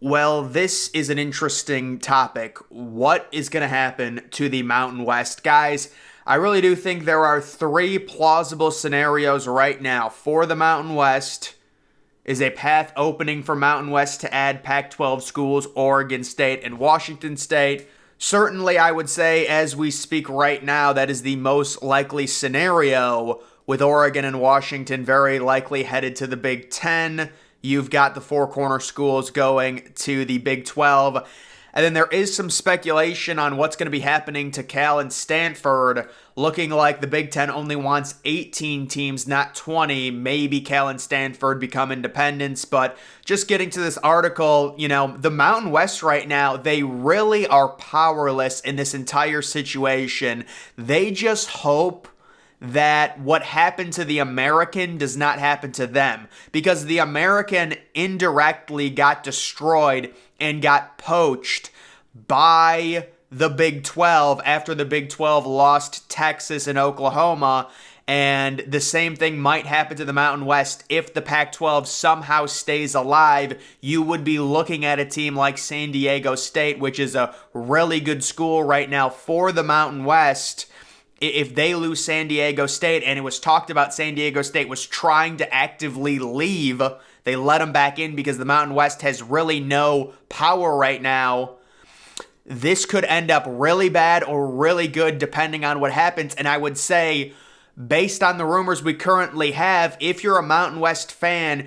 Well, this is an interesting topic. What is going to happen to the Mountain West? Guys, I really do think there are three plausible scenarios right now for the Mountain West. Is a path opening for Mountain West to add Pac-12 schools, Oregon State and Washington State? Certainly, I would say, as we speak right now, that is the most likely scenario, with Oregon and Washington very likely headed to the Big Ten. You've got the Four Corner schools going to the Big 12. And then there is some speculation on what's going to be happening to Cal and Stanford, looking like the Big Ten only wants 18 teams, not 20. Maybe Cal and Stanford become independents. But just getting to this article, the Mountain West right now, they really are powerless in this entire situation. They just hope that what happened to the American does not happen to them, because the American indirectly got destroyed and got poached by the Big 12 after the Big 12 lost Texas and Oklahoma. And the same thing might happen to the Mountain West if the Pac-12 somehow stays alive. You would be looking at a team like San Diego State, which is a really good school right now for the Mountain West. If they lose San Diego State, and it was talked about San Diego State was trying to actively leave, they let them back in because the Mountain West has really no power right now. This could end up really bad or really good depending on what happens. And I would say, based on the rumors we currently have, if you're a Mountain West fan,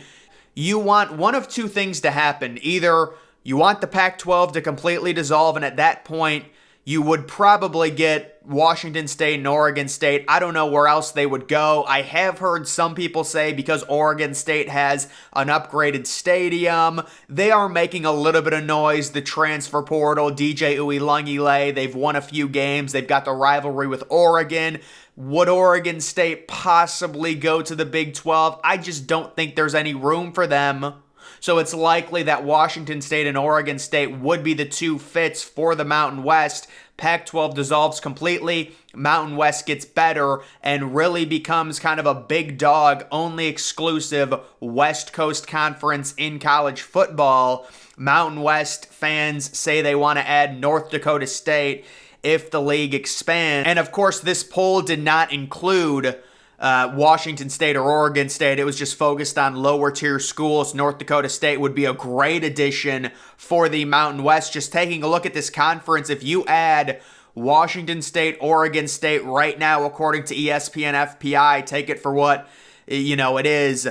you want one of two things to happen. Either you want the Pac-12 to completely dissolve, and at that point, you would probably get Washington State and Oregon State. I don't know where else they would go. I have heard some people say because Oregon State has an upgraded stadium, they are making a little bit of noise. The transfer portal, DJ Uiagalelei, they've won a few games. They've got the rivalry with Oregon. Would Oregon State possibly go to the Big 12? I just don't think there's any room for them. So it's likely that Washington State and Oregon State would be the two fits for the Mountain West. Pac-12 dissolves completely, Mountain West gets better, and really becomes kind of a big dog, only exclusive West Coast Conference in college football. Mountain West fans say they want to add North Dakota State if the league expands. And of course, this poll did not include Washington State or Oregon State. It was just focused on lower tier schools. North Dakota State would be a great addition for the Mountain West. Just taking a look at this conference, if you add Washington State, Oregon State right now, according to ESPN FPI, take it for what it is.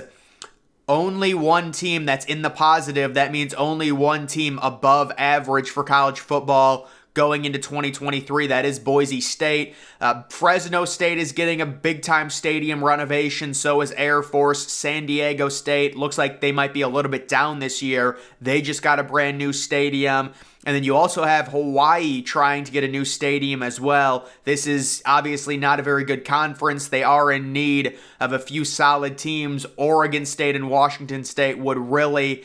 Only one team that's in the positive. That means only one team above average for college football going into 2023, that is Boise State. Fresno State is getting a big-time stadium renovation. So is Air Force. San Diego State looks like they might be a little bit down this year. They just got a brand new stadium. And then you also have Hawaii trying to get a new stadium as well. This is obviously not a very good conference. They are in need of a few solid teams. Oregon State and Washington State would really,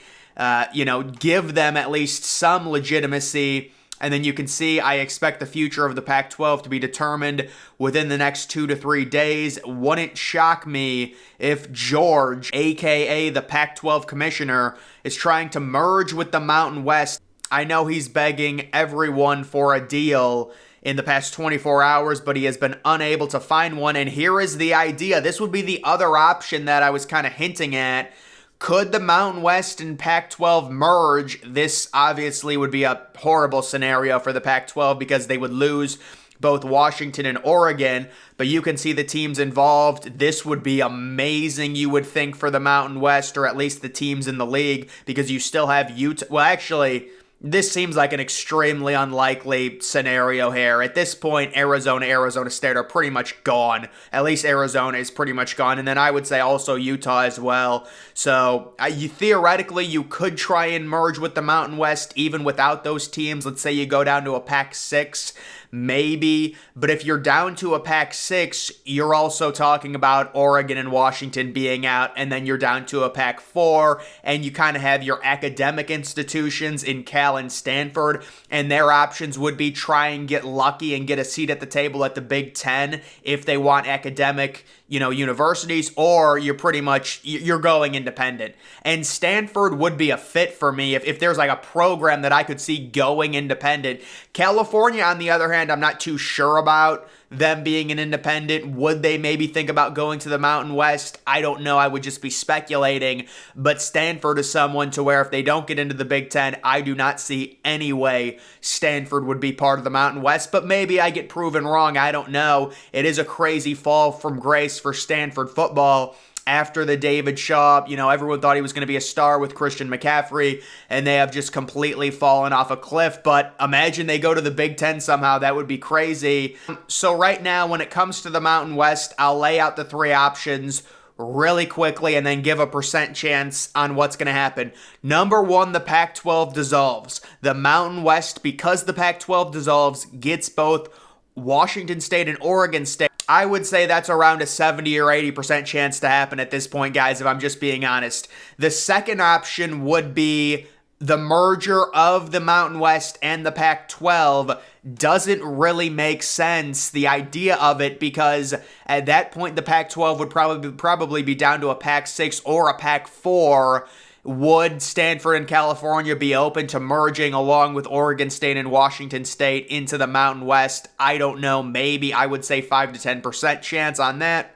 give them at least some legitimacy. And then you can see I expect the future of the Pac-12 to be determined within the next 2 to 3 days. Wouldn't shock me if George, a.k.a. the Pac-12 commissioner, is trying to merge with the Mountain West. I know he's begging everyone for a deal in the past 24 hours, but he has been unable to find one. And here is the idea. This would be the other option that I was kind of hinting at. Could the Mountain West and Pac-12 merge? This obviously would be a horrible scenario for the Pac-12 because they would lose both Washington and Oregon, but you can see the teams involved. This would be amazing, you would think, for the Mountain West, or at least the teams in the league, because you still have Utah. Well, actually, this seems like an extremely unlikely scenario here. At this point, Arizona State are pretty much gone. At least Arizona is pretty much gone. And then I would say also Utah as well. So theoretically, you could try and merge with the Mountain West even without those teams. Let's say you go down to a Pac-6. Maybe, but if you're down to a Pac-6, you're also talking about Oregon and Washington being out, and then you're down to a Pac-4, and you kind of have your academic institutions in Cal and Stanford, and their options would be try and get lucky and get a seat at the table at the Big Ten if they want academic, universities, or you're going independent. And Stanford would be a fit for me if there's like a program that I could see going independent. California, on the other hand, I'm not too sure about them being an independent. Would they maybe think about going to the Mountain West? I don't know. I would just be speculating. But Stanford is someone to where if they don't get into the Big Ten, I do not see any way Stanford would be part of the Mountain West. But maybe I get proven wrong. I don't know. It is a crazy fall from grace for Stanford football. After the David Shaw, everyone thought he was going to be a star with Christian McCaffrey, and they have just completely fallen off a cliff. But imagine they go to the Big Ten somehow. That would be crazy. So right now, when it comes to the Mountain West, I'll lay out the three options really quickly and then give a percent chance on what's going to happen. Number one, the Pac-12 dissolves. The Mountain West, because the Pac-12 dissolves, gets both Washington State and Oregon State. I would say that's around a 70 or 80% chance to happen at this point, guys, if I'm just being honest. The second option would be the merger of the Mountain West and the Pac-12 doesn't really make sense, the idea of it, because at that point the Pac-12 would probably be down to a Pac-6 or a Pac-4. Would Stanford and California be open to merging along with Oregon State and Washington State into the Mountain West? I don't know. Maybe. I would say 5 to 10% chance on that.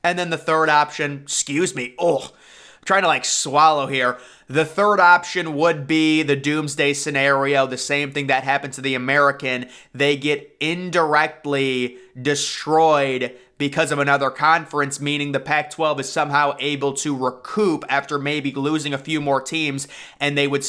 And then the third option, I'm trying to swallow here. The third option would be the doomsday scenario, the same thing that happened to the American. They get indirectly destroyed because of another conference, meaning the Pac-12 is somehow able to recoup after maybe losing a few more teams, and they would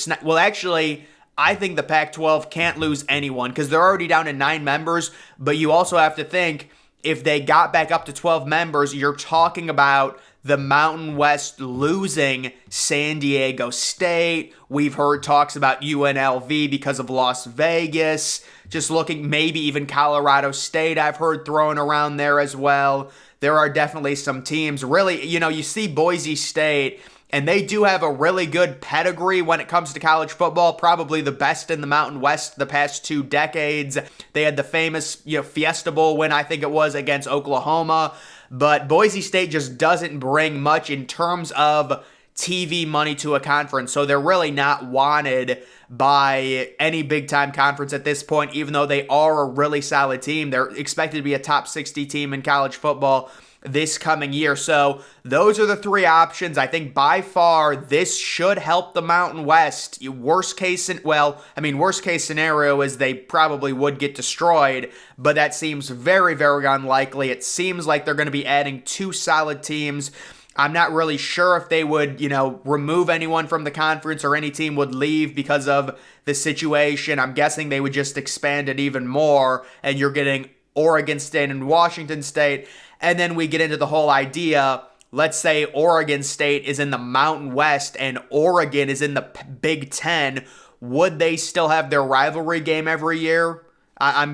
I think the Pac-12 can't lose anyone because they're already down to 9 members, but you also have to think if they got back up to 12 members, you're talking about the Mountain West losing San Diego State. We've heard talks about UNLV because of Las Vegas. Just looking, maybe even Colorado State I've heard thrown around there as well. There are definitely some teams. Really, you see Boise State, and they do have a really good pedigree when it comes to college football, probably the best in the Mountain West the past 2 decades. They had the famous Fiesta Bowl win, I think it was, against Oklahoma. But Boise State just doesn't bring much in terms of TV money to a conference, so they're really not wanted by any big-time conference at this point, even though they are a really solid team. They're expected to be a top 60 team in college football this coming year. So those are the three options. I think by far this should help the Mountain West. Worst case scenario is they probably would get destroyed, but that seems very, very unlikely. It seems like they're going to be adding 2 solid teams. I'm not really sure if they would, remove anyone from the conference or any team would leave because of the situation. I'm guessing they would just expand it even more, and you're getting Oregon State and Washington State. And then we get into the whole idea, let's say Oregon State is in the Mountain West and Oregon is in the Big Ten. Would they still have their rivalry game every year? I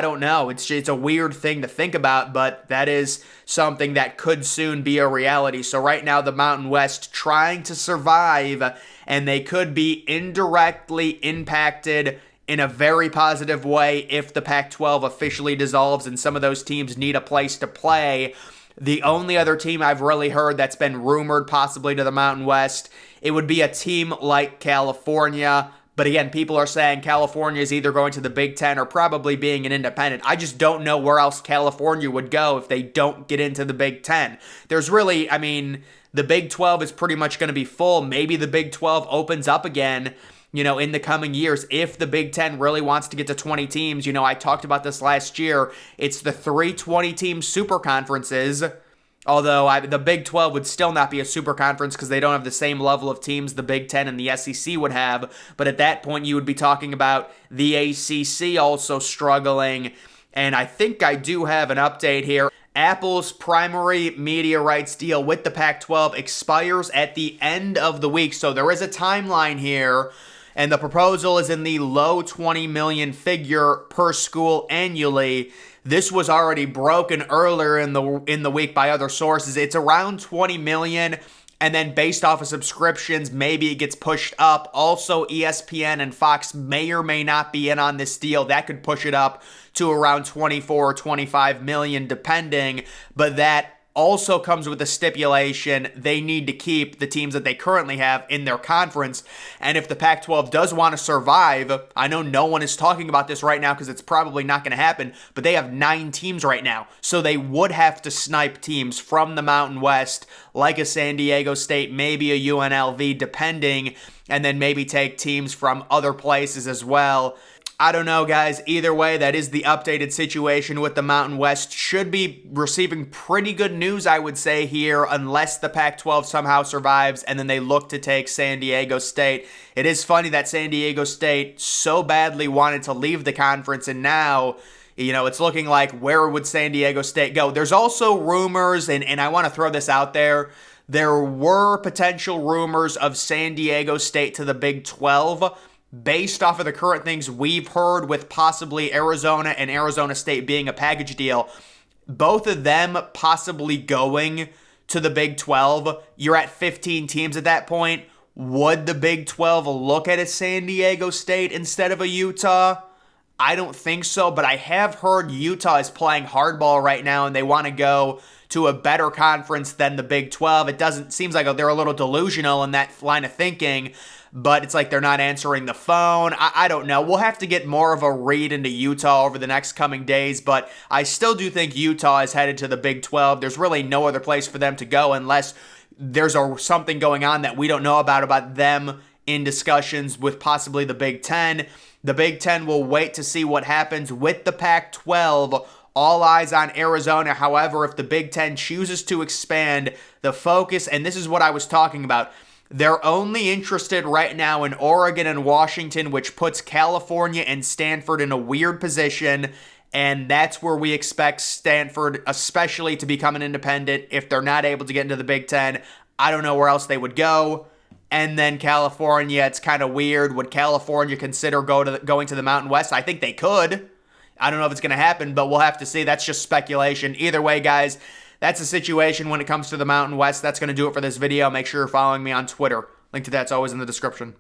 don't know. It's a weird thing to think about, but that is something that could soon be a reality. So right now, the Mountain West trying to survive, and they could be indirectly impacted in a very positive way if the Pac-12 officially dissolves and some of those teams need a place to play. The only other team I've really heard that's been rumored possibly to the Mountain West, it would be a team like California. But again, people are saying California is either going to the Big Ten or probably being an independent. I just don't know where else California would go if they don't get into the Big Ten. There's really, the Big 12 is pretty much going to be full. Maybe the Big 12 opens up again, in the coming years, if the Big Ten really wants to get to 20 teams. I talked about this last year. It's the 3 20-team super conferences, although the Big 12 would still not be a super conference because they don't have the same level of teams the Big 10 and the SEC would have. But at that point, you would be talking about the ACC also struggling. And I think I do have an update here. Apple's primary media rights deal with the Pac-12 expires at the end of the week. So there is a timeline here. And the proposal is in the low 20 million figure per school annually. This was already broken earlier in the week by other sources. It's around 20 million, and then based off of subscriptions, maybe it gets pushed up. Also, ESPN and Fox may or may not be in on this deal. That could push it up to around 24 or 25 million, depending. But that also comes with a stipulation they need to keep the teams that they currently have in their conference. And if the Pac-12 does want to survive, I know no one is talking about this right now because it's probably not going to happen, but they have 9 teams right now. So they would have to snipe teams from the Mountain West, like a San Diego State, maybe a UNLV, depending, and then maybe take teams from other places as well. I don't know, guys. Either way, that is the updated situation with the Mountain West. Should be receiving pretty good news, I would say, here, unless the Pac-12 somehow survives and then they look to take San Diego State. It is funny that San Diego State so badly wanted to leave the conference, and now, it's looking like, where would San Diego State go? There's also rumors, and I want to throw this out there. There were potential rumors of San Diego State to the Big 12, based off of the current things we've heard with possibly Arizona and Arizona State being a package deal. Both of them possibly going to the Big 12. You're at 15 teams at that point. Would the Big 12 look at a San Diego State instead of a Utah? I don't think so, but I have heard Utah is playing hardball right now and they want to go to a better conference than the Big 12. It seems like they're a little delusional in that line of thinking, but it's like they're not answering the phone. I don't know. We'll have to get more of a read into Utah over the next coming days, but I still do think Utah is headed to the Big 12. There's really no other place for them to go unless there's something going on that we don't know about them in discussions with possibly the Big 10. The Big 10 will wait to see what happens with the Pac-12. All eyes on Arizona. However, if the Big 10 chooses to expand the focus, and this is what I was talking about, they're only interested right now in Oregon and Washington, which puts California and Stanford in a weird position, and that's where we expect Stanford especially to become an independent if they're not able to get into the Big 10. I don't know where else they would go. And then California, it's kind of weird. Would California consider going to the Mountain West? I think they could. I don't know if it's going to happen, but we'll have to see. That's just speculation. Either way, guys, that's the situation when it comes to the Mountain West. That's going to do it for this video. Make sure you're following me on Twitter. Link to that's always in the description.